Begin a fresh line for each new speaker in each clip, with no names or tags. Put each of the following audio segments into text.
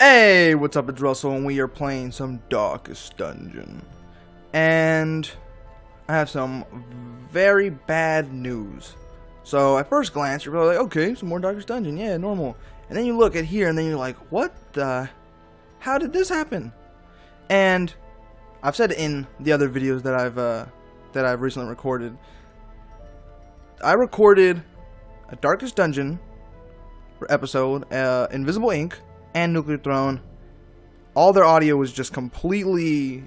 Hey, what's up? It's Russell, and we are playing some Darkest Dungeon. And I have some very bad news. So at first glance, you're probably like, okay, some more Darkest Dungeon, yeah, normal. And then you look at here, and then you're like, what the? How did this happen? And I've said in the other videos that I've recently recorded, I recorded a Darkest Dungeon episode, Invisible Ink, and Nuclear Throne. All their audio was just completely,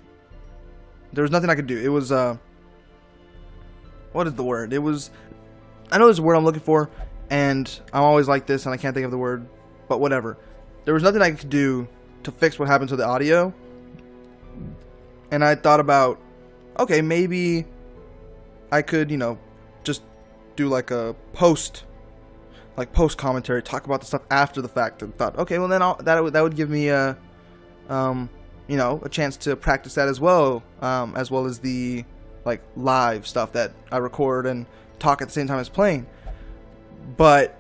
there was nothing I could do. It was what is the word? It was, I know there's a word I'm looking for, and I'm always like this and I can't think of the word, but whatever. There was nothing I could do to fix what happened to the audio. And I thought about, okay, maybe I could, just do like a post commentary, talk about the stuff after the fact, and thought, okay, well then that would give me a chance to practice that as well as the like live stuff that I record and talk at the same time as playing. But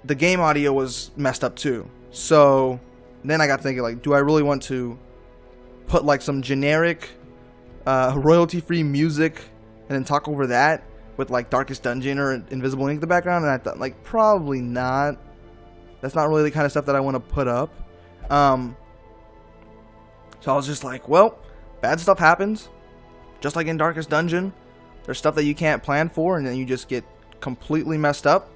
the game audio was messed up too. So then I got thinking, like, do I really want to put like some generic royalty-free music and then talk over that with like Darkest Dungeon or Invisible Ink in the background? And I thought, like, probably not. That's not really the kind of stuff that I want to put up. So I was just like, well, bad stuff happens. Just like in Darkest Dungeon, there's stuff that you can't plan for, and then you just get completely messed up.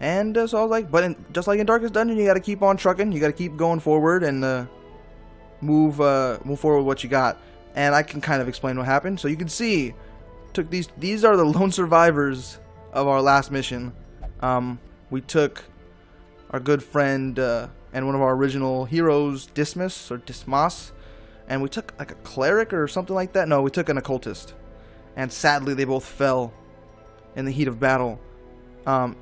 And so I was like, but just like in Darkest Dungeon, you got to keep on trucking. You got to keep going forward and move forward with what you got. And I can kind of explain what happened. So you can see, took these are the lone survivors of our last mission. We took our good friend and one of our original heroes, Dismas, and we took like a cleric or something like that. No, we took an occultist, and sadly they both fell in the heat of battle.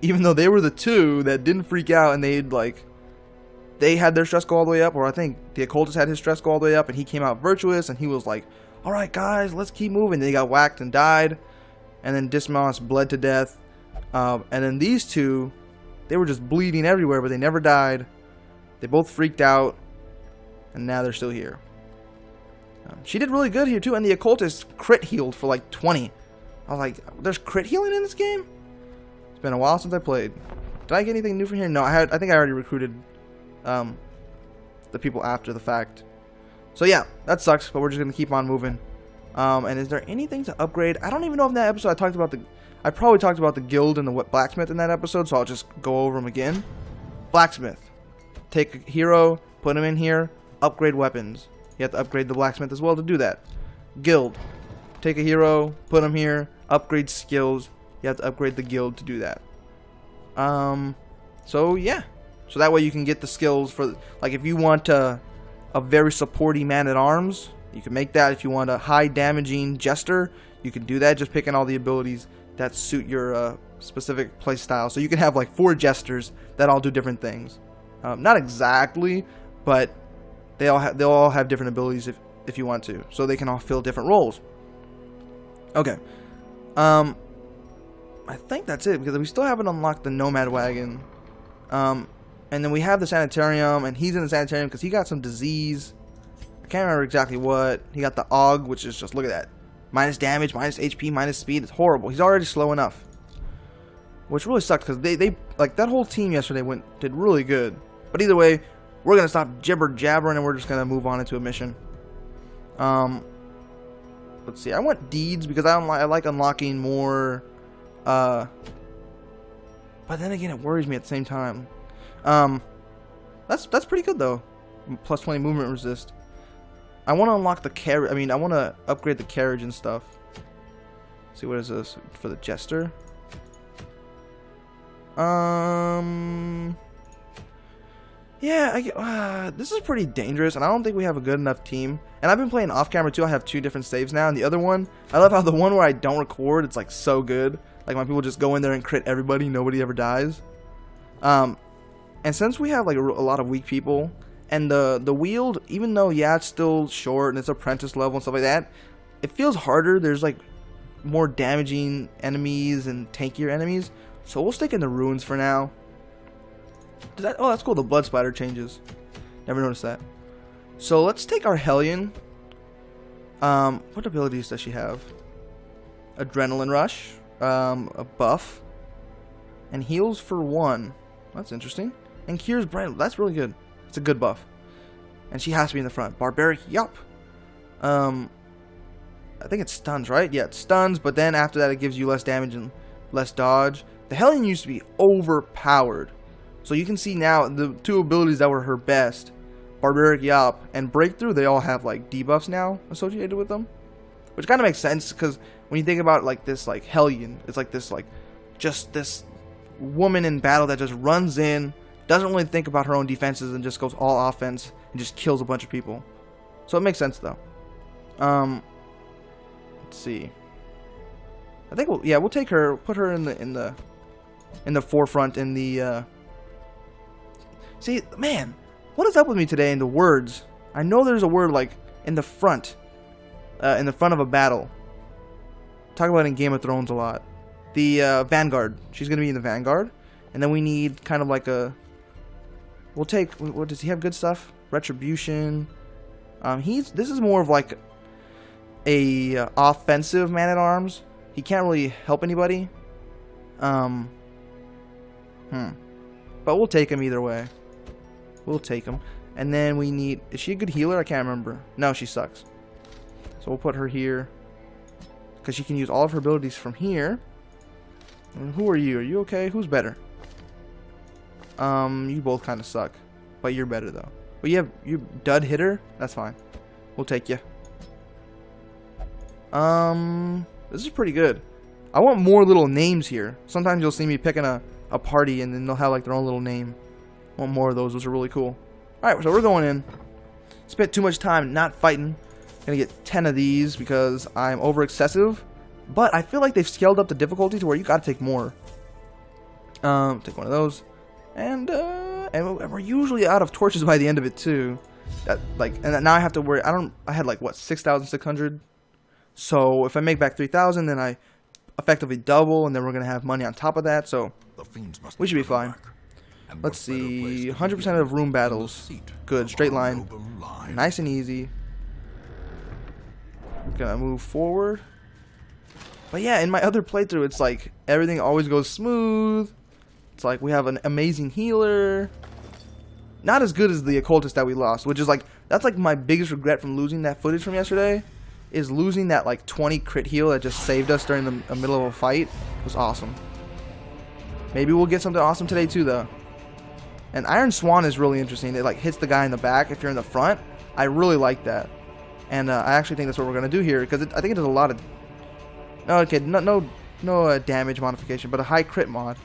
Even though they were the two that didn't freak out, and they had their stress go all the way up, or I think the occultist had his stress go all the way up, and he came out virtuous, and he was like, alright guys, let's keep moving. They got whacked and died, and then Dismas bled to death, and then these two, they were just bleeding everywhere, but they never died. They both freaked out, and now they're still here. She did really good here too, and the occultist crit healed for like 20. I was like, there's crit healing in this game? It's been a while since I played. Did I get anything new from here? No, I think I already recruited the people after the fact. So yeah, that sucks, but we're just gonna keep on moving. And is there anything to upgrade? I don't even know if in that episode I probably talked about the guild and the blacksmith in that episode, so I'll just go over them again. Blacksmith. Take a hero, put him in here, upgrade weapons. You have to upgrade the blacksmith as well to do that. Guild. Take a hero, put him here, upgrade skills. You have to upgrade the guild to do that. So yeah. So that way you can get the skills for, like, if you want a very supporty man-at-arms, you can make that. If you want a high damaging jester, you can do that, just picking all the abilities that suit your specific play style. So you can have like 4 jesters that all do different things. Not exactly, but they'll all have different abilities if you want to. So they can all fill different roles. Okay. I think that's it, because we still haven't unlocked the nomad wagon. And then we have the sanitarium, and he's in the sanitarium because he got some disease. I can't remember exactly what. He got the AUG, which is just, look at that. Minus damage, minus HP, minus speed. It's horrible. He's already slow enough. Which really sucks, because they like, that whole team yesterday did really good. But either way, we're going to stop jibber-jabbering, and we're just going to move on into a mission. Let's see. I want deeds, because I like unlocking more. But then again, it worries me at the same time. That's pretty good though. Plus 20 movement resist. I want to unlock the carriage. I mean, I want to upgrade the carriage and stuff. Let's see, what is this for the jester? Yeah, this is pretty dangerous, and I don't think we have a good enough team. And I've been playing off camera too. I have 2 different saves now, and the other one, I love how the one where I don't record, it's like so good. Like when people just go in there and crit everybody, nobody ever dies. And since we have like a lot of weak people, and the wield, even though, yeah, it's still short and it's apprentice level and stuff like that, it feels harder. There's like more damaging enemies and tankier enemies. So we'll stick in the ruins for now. Oh, that's cool. The blood splatter changes. Never noticed that. So let's take our Hellion. What abilities does she have? Adrenaline rush, a buff, and heals for 1. That's interesting. And cures brain. That's really good. It's a good buff. And she has to be in the front. Barbaric, yup. I think it stuns, right? Yeah, it stuns, but then after that it gives you less damage and less dodge. The Hellion used to be overpowered. So you can see now the 2 abilities that were her best, Barbaric Yop and Breakthrough, they all have like debuffs now associated with them. Which kind of makes sense, because when you think about like this like Hellion, it's like this like just this woman in battle that just runs in, doesn't really think about her own defenses, and just goes all offense and just kills a bunch of people. So it makes sense though. Let's see. I think we'll take her, put her in the forefront in the see, man, what is up with me today in the words? I know there's a word like in the front of a battle. Talk about it in Game of Thrones a lot. The Vanguard. She's gonna be in the Vanguard, and then we need kind of like a. We'll take. What does he have? Good stuff. Retribution. This is more of like a offensive man-at-arms. He can't really help anybody. But we'll take him either way. We'll take him. And then we need... Is she a good healer? I can't remember. No, she sucks. So we'll put her here. Because she can use all of her abilities from here. And who are you? Are you okay? Who's better? You both kind of suck. But you're better, though. But you dud hitter? That's fine. We'll take you. This is pretty good. I want more little names here. Sometimes you'll see me picking a party and then they'll have like their own little name. I want more of those. Those are really cool. Alright, so we're going in. Spent too much time not fighting. Gonna get 10 of these because I'm over excessive. But I feel like they've scaled up the difficulty to where you gotta take more. Take one of those. And we're usually out of torches by the end of it too. And now I have to worry. I had like what, 6,600. So if I make back 3,000, then I effectively double, and then we're gonna have money on top of that. So we should be fine. Let's see, 100% of room battles. Good, straight line, nice and easy. Gonna move forward. But yeah, in my other playthrough, it's like everything always goes smooth. It's like we have an amazing healer. Not as good as the occultist that we lost, which is like, that's like my biggest regret from losing that footage from yesterday, is losing that like 20 crit heal that just saved us during the middle of a fight. It was awesome. Maybe we'll get something awesome today too though. And Iron Swan is really interesting. It like hits the guy in the back if you're in the front. I really like that. And I actually think that's what we're going to do here, because I think it does a lot of... Okay, no damage modification, but a high crit mod.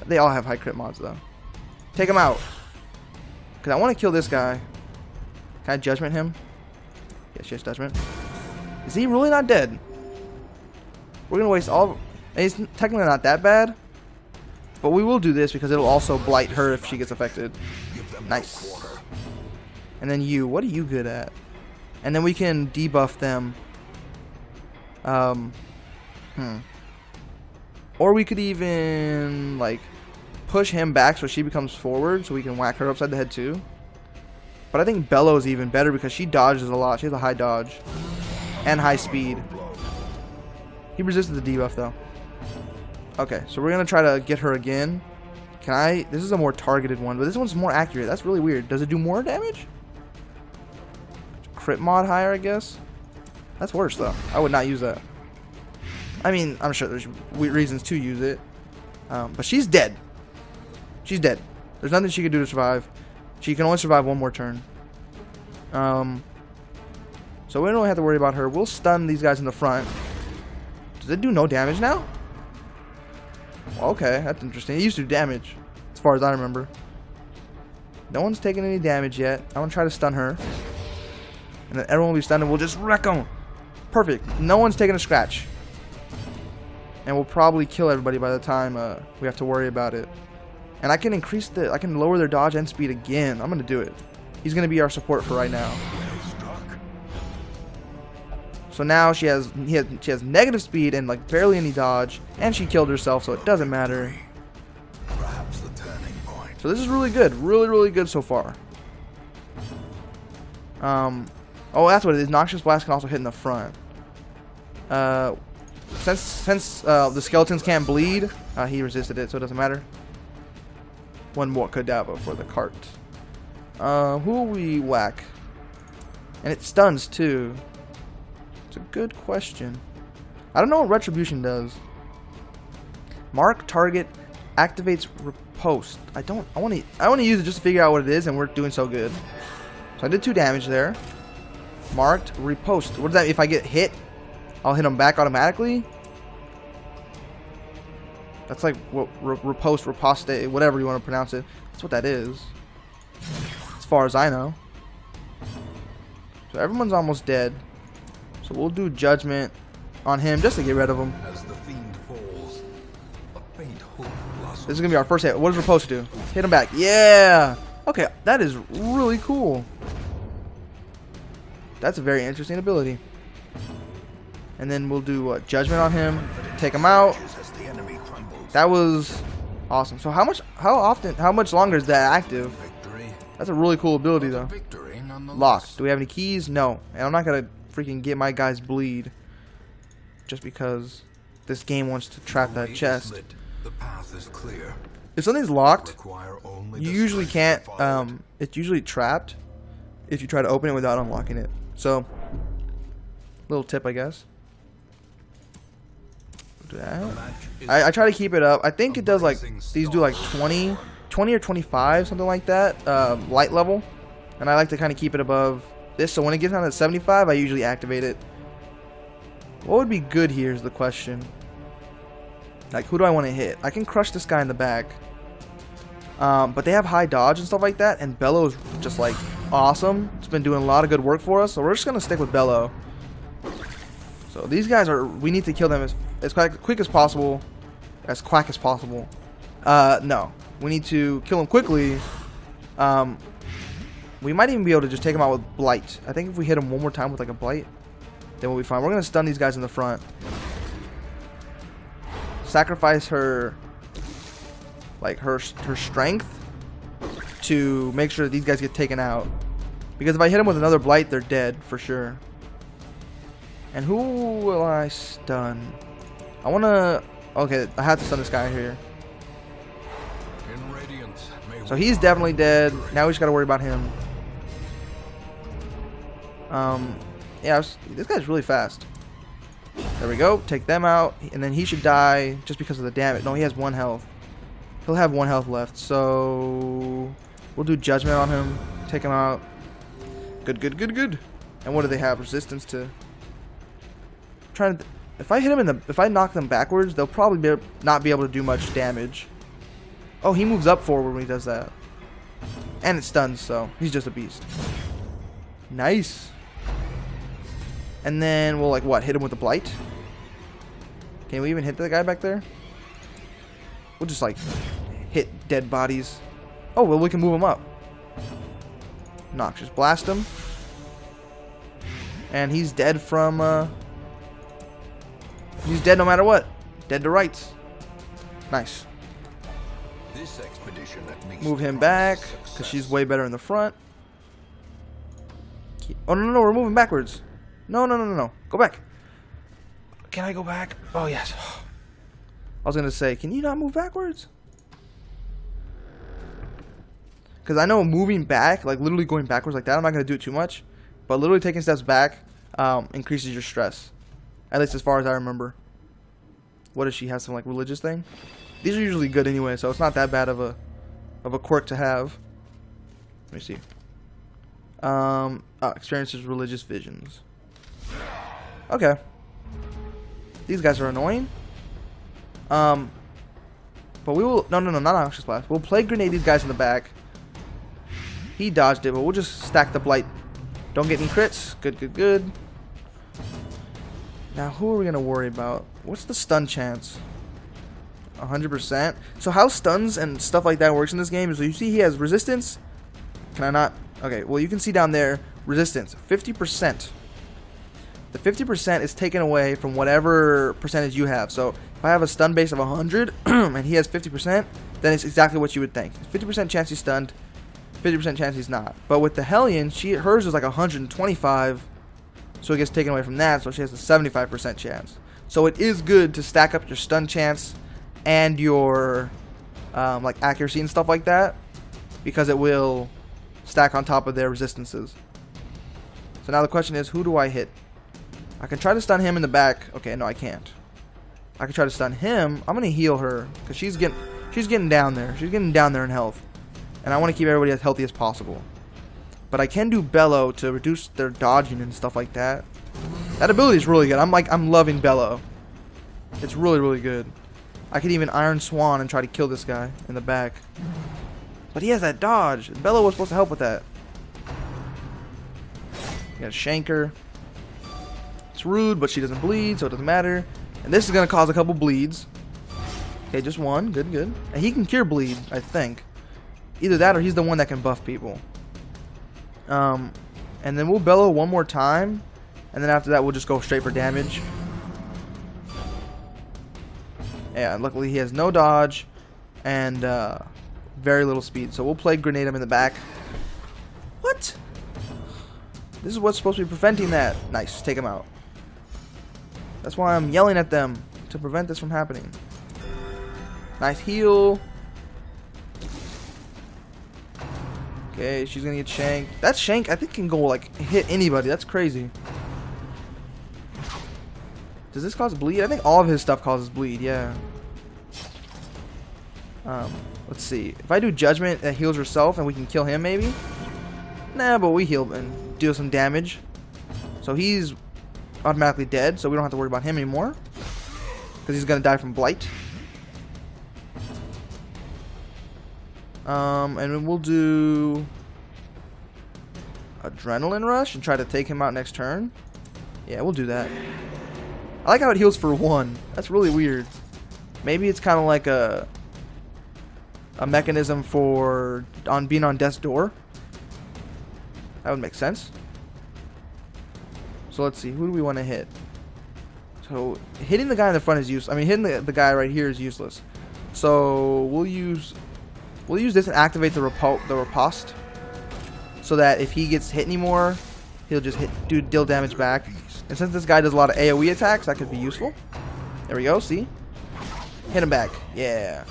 They all have high crit mods though. Take him out. Because I want to kill this guy. Can I judgment him? Yes, yes, judgment. Is he really not dead? We're going to waste all... He's technically not that bad. But we will do this because it'll also blight her if she gets affected. Nice. And then you. What are you good at? And then we can debuff them. Or we could even, like, push him back so she becomes forward so we can whack her upside the head too. But I think Bellow is even better because she dodges a lot. She has a high dodge. And high speed. He resisted the debuff though. Okay, so we're going to try to get her again. Can I... This is a more targeted one, but this one's more accurate. That's really weird. Does it do more damage? Crit mod higher, I guess? That's worse, though. I would not use that. I mean, I'm sure there's reasons to use it. But she's dead. She's dead. There's nothing she can do to survive. She can only survive one more turn. So we don't really have to worry about her. We'll stun these guys in the front. Does it do no damage now? Okay, that's interesting. It used to do damage, as far as I remember. No one's taking any damage yet. I'm going to try to stun her. And then everyone will be stunned and we'll just wreck them. Perfect. No one's taking a scratch. And we'll probably kill everybody by the time we have to worry about it. And I can I can lower their dodge and speed again. I'm going to do it. He's going to be our support for right now. So now she has negative speed and like barely any dodge, and she killed herself, so it doesn't matter. So this is really good, really good so far. Oh, that's what it is. Noxious Blast can also hit in the front. Since the skeletons can't bleed, he resisted it, so it doesn't matter. One more Kadabra for the cart. Who will we whack? And it stuns too. It's a good question. I don't know what Retribution does. Mark target activates riposte. I want to use it just to figure out what it is, and we're doing so good. So I did 2 damage there. Marked riposte. What does that? If I get hit, I'll hit him back automatically. That's like what riposte, riposte, whatever you want to pronounce it. That's what that is, as far as I know. So everyone's almost dead. So we'll do judgment on him just to get rid of him.
As the fiend falls, a faint hope blossoms.
This is gonna be our first hit. What does riposte do? Hit him back. Yeah. Okay, that is really cool. That's a very interesting ability. And then we'll do judgment on him, take him out. That was awesome. So how much longer is that active? That's a really cool ability though. Locked. Do we have any keys? No. And I'm not gonna freaking get my guys bleed just because this game wants to trap that chest. If something's locked, you usually can't. It's usually trapped if you try to open it without unlocking it. So, little tip, I guess. Do that. I try to keep it up. I think it does like these do like 20 or 25, something like that, light level, and I like to kind of keep it above this. So when it gets down to 75, I usually activate it. What would be good here is the question. Like, who do I want to hit? I can crush this guy in the back. But they have high dodge and stuff like that, and Bellow is just like awesome. It's been doing a lot of good work for us, so we're just gonna stick with Bellow. So these guys we need to kill them as quick as possible, as quack as possible. No, we need to kill them quickly. We might even be able to just take them out with Blight. I think if we hit them one more time with like a Blight, then we'll be fine. We're gonna stun these guys in the front. Sacrifice her. Like her strength to make sure that these guys get taken out, because if I hit them with another Blight, they're dead for sure. And who will I stun? Okay, I have to stun this guy here. So he's definitely dead. Now we just gotta worry about him. Yeah, this guy's really fast. There we go. Take them out, and then he should die just because of the damage. No, he has 1 health. He'll have 1 health left, so we'll do judgment on him. Take him out. Good. And what do they have? Resistance to. If I hit him if I knock them backwards, they'll probably not be able to do much damage. Oh, he moves up forward when he does that, and it stuns, so he's just a beast. Nice. And then we'll like what? Hit him with the Blight. Can we even hit the guy back there? We'll just like hit dead bodies. Oh, well, we can move him up. Noxious blast him. And he's dead from he's dead no matter what. Dead to rights. Nice.
This expedition
move him back because she's way better in the front. Oh no, we're moving backwards. No. Go back. Can I go back? Oh yes. I was gonna say, can you not move backwards? Because I know moving back, like literally going backwards like that, I'm not gonna do it too much. But literally taking steps back increases your stress. At least as far as I remember. What does she have? Some like religious thing? These are usually good anyway, so it's not that bad of a quirk to have. Let me see. Experiences religious visions. Okay. These guys are annoying. But we will not Noxious Blast. We'll play grenade these guys in the back. He dodged it, but we'll just stack the Blight. Don't get any crits. Good. Now who are we gonna worry about? What's the stun chance? 100%. So how stuns and stuff like that works in this game is, so you see he has resistance. Can I not? Okay, well you can see down there resistance 50%. The 50% is taken away from whatever percentage you have. So if I have a stun base of 100 and he has 50%, then it's exactly what you would think. 50% chance he's stunned. 50% chance he's not. But with the Hellion, hers is like 125, so it gets taken away from that, so she has a 75% chance. So it is good to stack up your stun chance and your like accuracy and stuff like that, because it will stack on top of their resistances. So now the question is, who do I hit? I can try to stun him in the back. Okay, no, I can't. I can try to stun him. I'm gonna heal her because she's getting down there. She's getting down there in health, and I want to keep everybody as healthy as possible. But I can do Bellow to reduce their dodging and stuff like that. That ability is really good. I'm loving Bellow. It's really, really good. I could even Iron Swan and try to kill this guy in the back. But he has that dodge. Bellow was supposed to help with that. You got a Shanker. It's rude, but she doesn't bleed, so it doesn't matter. And this is going to cause a couple bleeds. Okay, just one. Good, good. And he can cure bleed, I think. Either that or he's the one that can buff people. And then we'll Bellow one more time. And then after that, we'll just go straight for damage. Yeah, luckily he has no dodge and very little speed. So we'll play Grenade him in the back. What? This is what's supposed to be preventing that. Nice, take him out. That's why I'm yelling at them, to prevent this from happening. Nice heal. Okay, she's gonna get shanked. That shank, I think, can go like hit anybody. That's crazy. Does this cause bleed? I think all of his stuff causes bleed, yeah. Let's see. If I do Judgment, that heals herself and we can kill him maybe? Nah, but we heal and deal some damage. So he's automatically dead, so we don't have to worry about him anymore. Because he's going to die from Blight. And then we'll do Adrenaline Rush and try to take him out next turn. Yeah, we'll do that. I like how it heals for 1. That's really weird. Maybe it's kind of like a mechanism for being on death's door. That would make sense. So let's see, who do we want to hit? So hitting the guy in the front is useless. I mean, hitting the guy right here is useless. So we'll use this and activate the riposte, so that if he gets hit anymore, he'll just deal damage back. And since this guy does a lot of AoE attacks, that could be useful. There we go, see? Hit him back. Yeah.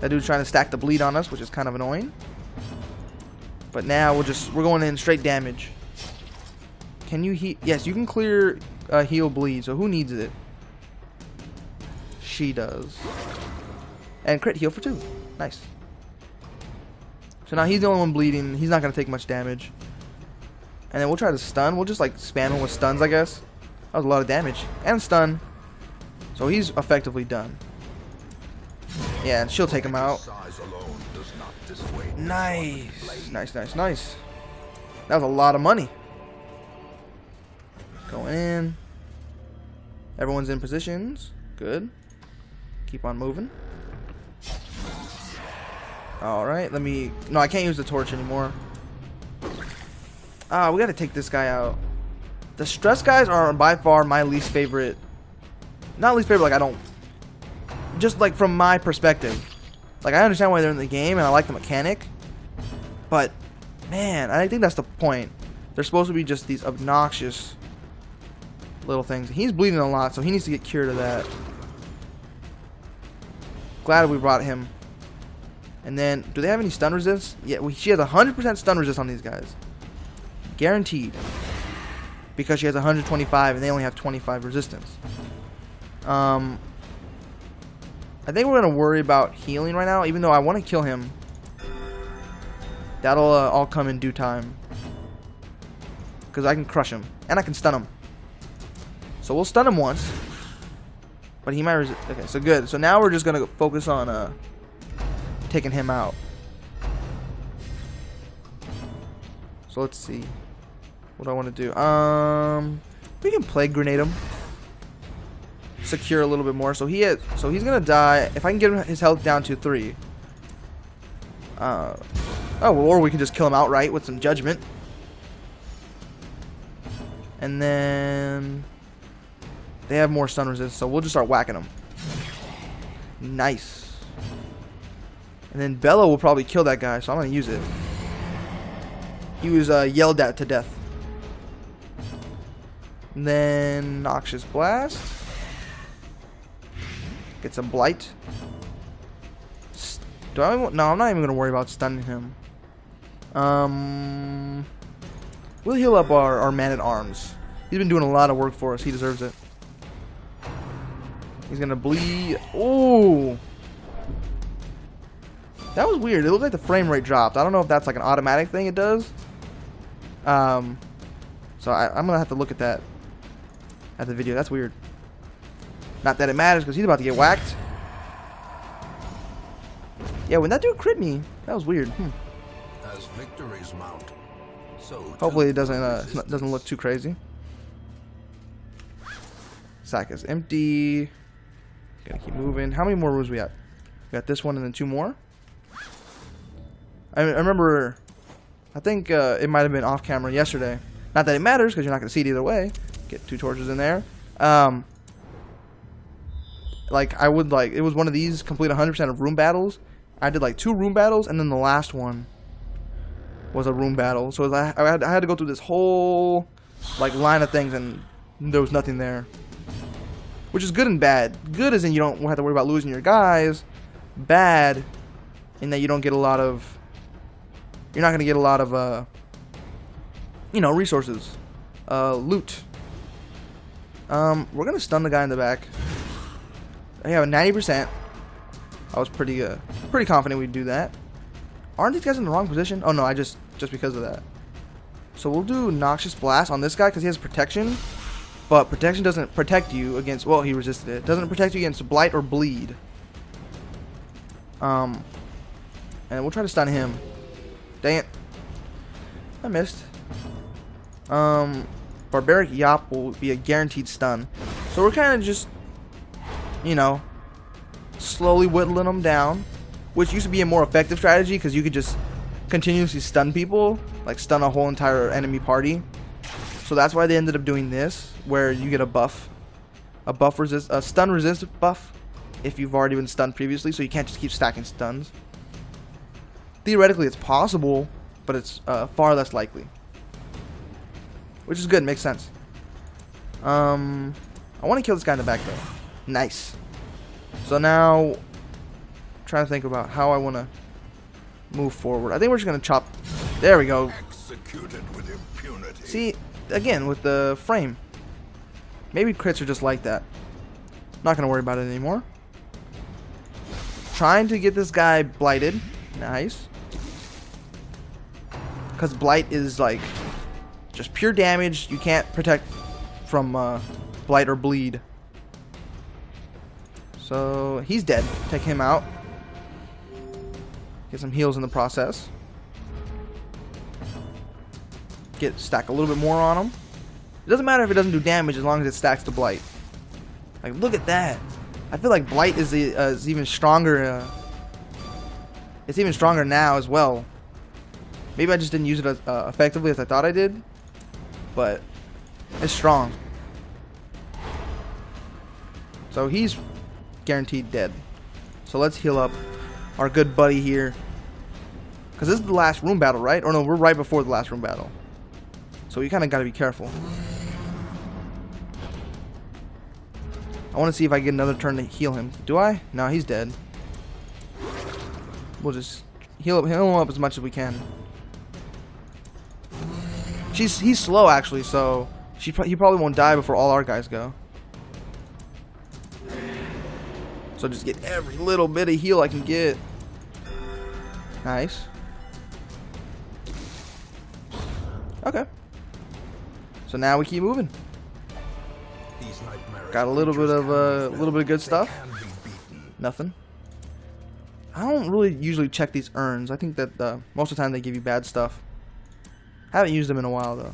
That dude's trying to stack the bleed on us, which is kind of annoying. But now we're going in straight damage. Can you heal? Yes, you can clear heal bleed, so who needs it? She does. And crit heal for 2. Nice. So now he's the only one bleeding. He's not going to take much damage. And then we'll try to stun. We'll just like spam him with stuns, I guess. That was a lot of damage. And stun. So he's effectively done. Yeah, and she'll take him out. Nice. Nice, nice, nice. That was a lot of money. Going in. Everyone's in positions. Good. Keep on moving. Alright, no, I can't use the torch anymore. We gotta take this guy out. The stress guys are by far my least favorite. Not least favorite, like I don't... Just like from my perspective. Like I understand why they're in the game and I like the mechanic. But, man, I think that's the point. They're supposed to be just these obnoxious little things. He's bleeding a lot, so he needs to get cured of that. Glad we brought him. And then, do they have any stun resist? Yeah, she has 100% stun resist on these guys. Guaranteed. Because she has 125 and they only have 25 resistance. I think we're going to worry about healing right now, even though I want to kill him. That'll all come in due time. Because I can crush him. And I can stun him. So we'll stun him once. But he might resist. Okay, so good. So now we're just going to focus on taking him out. So let's see. What do I want to do? We can Plague Grenade him. Secure a little bit more. So he's gonna die. If I can get his health down to 3. Or we can just kill him outright with some Judgment. And then they have more stun resist, so we'll just start whacking them. Nice. And then Bella will probably kill that guy, so I'm gonna use it. He was yelled at to death. And then Noxious Blast. Get some Blight. No, I'm not even gonna worry about stunning him. We'll heal up our man-at-arms. He's been doing a lot of work for us. He deserves it. He's gonna bleed. Oh, that was weird. It looked like the frame rate dropped. I don't know if that's like an automatic thing it does. So I'm gonna have to look at that at the video. That's weird. Not that it matters because he's about to get whacked. Yeah, when that dude crit me, that was weird.
As victories mount, so
hopefully it doesn't look too crazy. Sack is empty. Gonna keep moving. How many more rooms we got? We got this one and then 2 more. I remember, I think it might have been off camera yesterday. Not that it matters because you're not gonna see it either way. Get 2 torches in there. Like it was one of these complete 100% of room battles. I did like 2 room battles and then the last one was a room battle. So I had to go through this whole like line of things and there was nothing there. Which is good and bad. Good as in you don't have to worry about losing your guys. Bad in that you don't get a lot of... You're not going to get a lot of, you know, resources. Loot. We're going to stun the guy in the back. I have a 90%. I was pretty confident we'd do that. Aren't these guys in the wrong position? Oh no, I just because of that. So we'll do Noxious Blast on this guy because he has protection. But protection doesn't protect you against... Well, he resisted it. Doesn't protect you against blight or bleed. And we'll try to stun him. Dang it. I missed. Barbaric Yop will be a guaranteed stun. So we're kind of just, you know, slowly whittling them down. Which used to be a more effective strategy because you could just continuously stun people. Like stun a whole entire enemy party. So that's why they ended up doing this, where you get a buff, a stun resist buff, if you've already been stunned previously. So you can't just keep stacking stuns. Theoretically, it's possible, but it's far less likely, which is good. Makes sense. I want to kill this guy in the back though. Nice. So now, I'm trying to think about how I want to move forward. I think we're just gonna chop. There we go.
executed with impunity.
See. Again, with the frame. Maybe crits are just like that. Not going to worry about it anymore. Trying to get this guy blighted. Nice. Because blight is like just pure damage. You can't protect from blight or bleed. So he's dead. Take him out. Get some heals in the process. Stack a little bit more on him. It doesn't matter if it doesn't do damage as long as it stacks the blight. Like, look at that. I feel like blight is even stronger. It's even stronger now as well. Maybe I just didn't use it as effectively as I thought I did, but it's strong. So he's guaranteed dead. So let's heal up our good buddy here, because this is the last room battle, right? Or no, we're right before the last room battle. So you kind of got to be careful. I want to see if I get another turn to heal him. Do I? No, he's dead. We'll just heal him up as much as we can. He's slow actually, so he probably won't die before all our guys go. So just get every little bit of heal I can get. Nice. Okay. So now we keep moving. Got a little bit of good stuff. Nothing. I don't really usually check these urns. I think that most of the time they give you bad stuff. Haven't used them in a while though.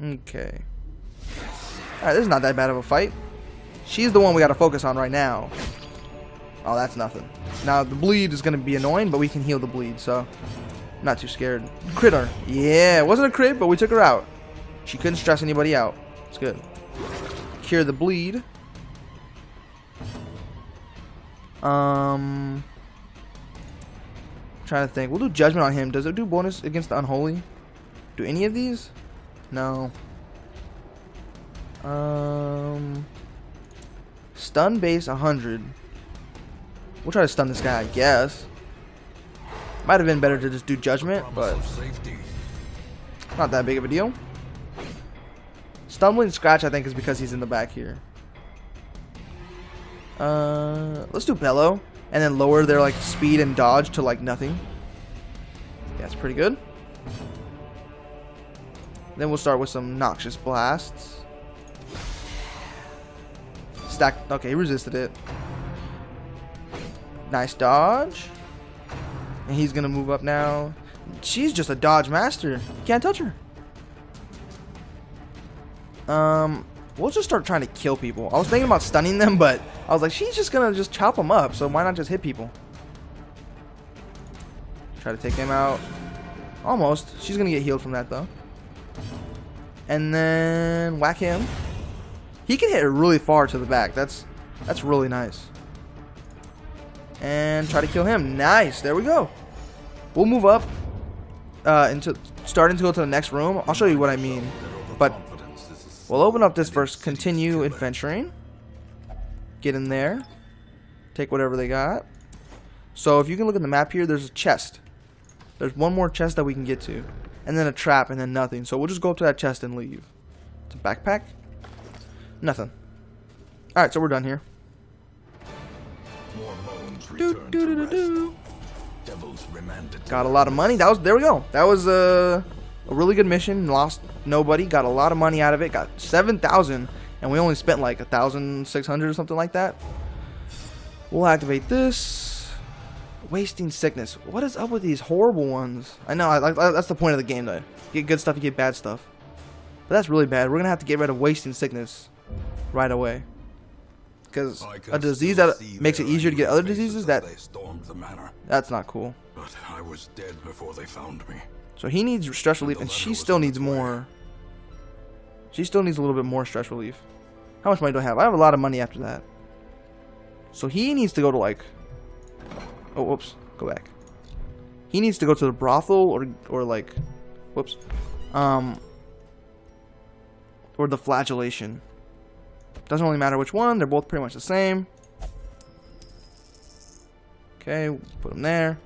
Okay. Alright, this is not that bad of a fight. She's the one we gotta focus on right now. Oh, that's nothing. Now the bleed is gonna be annoying, but we can heal the bleed, so not too scared. Crit her. Yeah, it wasn't a crit, but we took her out. She couldn't stress anybody out. It's good. Cure the bleed. trying to think. We'll do judgment on him. Does it do bonus against the unholy? Do any of these? No. Stun base 100. We'll try to stun this guy, I guess. Might have been better to just do judgment, but not that big of a deal. Stumbling scratch, I think, is because he's in the back here. Let's do bellow and then lower their like speed and dodge to like nothing. Yeah, that's pretty good. Then we'll start with some noxious blasts. Stack. Okay, he resisted it. Nice dodge. And he's gonna move up now. She's just a dodge master. You can't touch her. We'll just start trying to kill people. I was thinking about stunning them, but I was like, she's just gonna just chop them up. So why not just hit people? Try to take him out. Almost. She's gonna get healed from that though. And then whack him. He can hit really far to the back. That's really nice. And try to kill him. Nice. There we go. We'll move up starting to go to the next room. I'll show you what I mean. But we'll open up this first. Continue adventuring. Get in there. Take whatever they got. So if you can look at the map here, there's a chest. There's one more chest that we can get to. And then a trap and then nothing. So we'll just go up to that chest and leave. It's a backpack. Nothing. Alright, so we're done here. Got a lot of money. There we go. That was a really good mission. Lost nobody. Got a lot of money out of it. Got 7,000, and we only spent like 1,600 or something like that. We'll activate this. Wasting sickness. What is up with these horrible ones? I know. That's the point of the game, though. You get good stuff, you get bad stuff. But that's really bad. We're gonna have to get rid of wasting sickness right away. Because a disease that makes it easier to get other diseases, that's not cool.
But I was dead before they found me.
So he needs stress relief, and she still needs more. She still needs a little bit more stress relief. How much money do I have? I have a lot of money after that. So he needs to go to like... Oh, whoops. Go back. He needs to go to the brothel or like... Whoops. Or the flagellation. Doesn't really matter which one. They're both pretty much the same. Okay, put them there.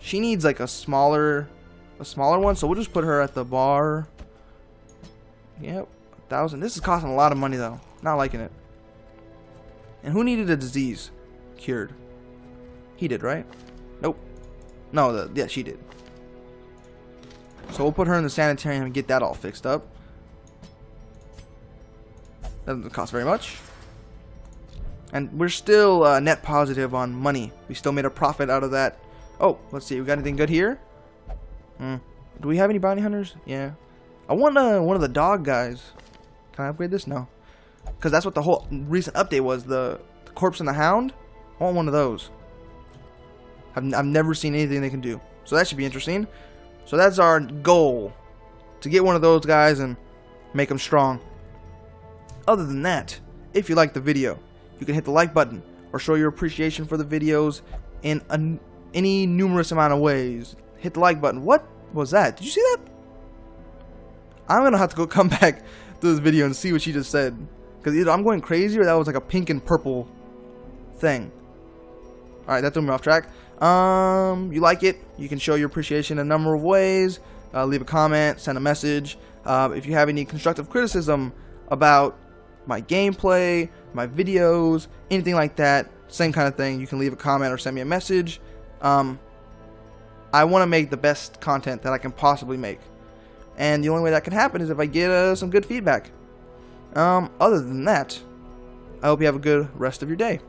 She needs like a smaller one, so we'll just put her at the bar. Yep, 1,000. This is costing a lot of money though. Not liking it. And who needed a disease cured? He did, right? Nope. No, yeah, she did. So we'll put her in the sanitarium and get that all fixed up. That doesn't cost very much. And we're still net positive on money. We still made a profit out of that. Oh, let's see. We got anything good here? Do we have any bounty hunters? Yeah. I want one of the dog guys. Can I upgrade this? No. Because that's what the whole recent update was. The corpse and the hound. I want one of those. I've never seen anything they can do. So that should be interesting. So that's our goal. To get one of those guys and make them strong. Other than that, if you liked the video, you can hit the like button or show your appreciation for the videos in any numerous amount of ways. Hit the like button. What was that? Did you see that? I'm going to have to go come back to this video and see what she just said. Because either I'm going crazy or that was like a pink and purple thing. Alright, that threw me off track. You like it, you can show your appreciation in a number of ways. Leave a comment, send a message. If you have any constructive criticism about my gameplay, my videos, anything like that, same kind of thing, you can leave a comment or send me a message. I want to make the best content that I can possibly make. And the only way that can happen is if I get some good feedback. Other than that, I hope you have a good rest of your day.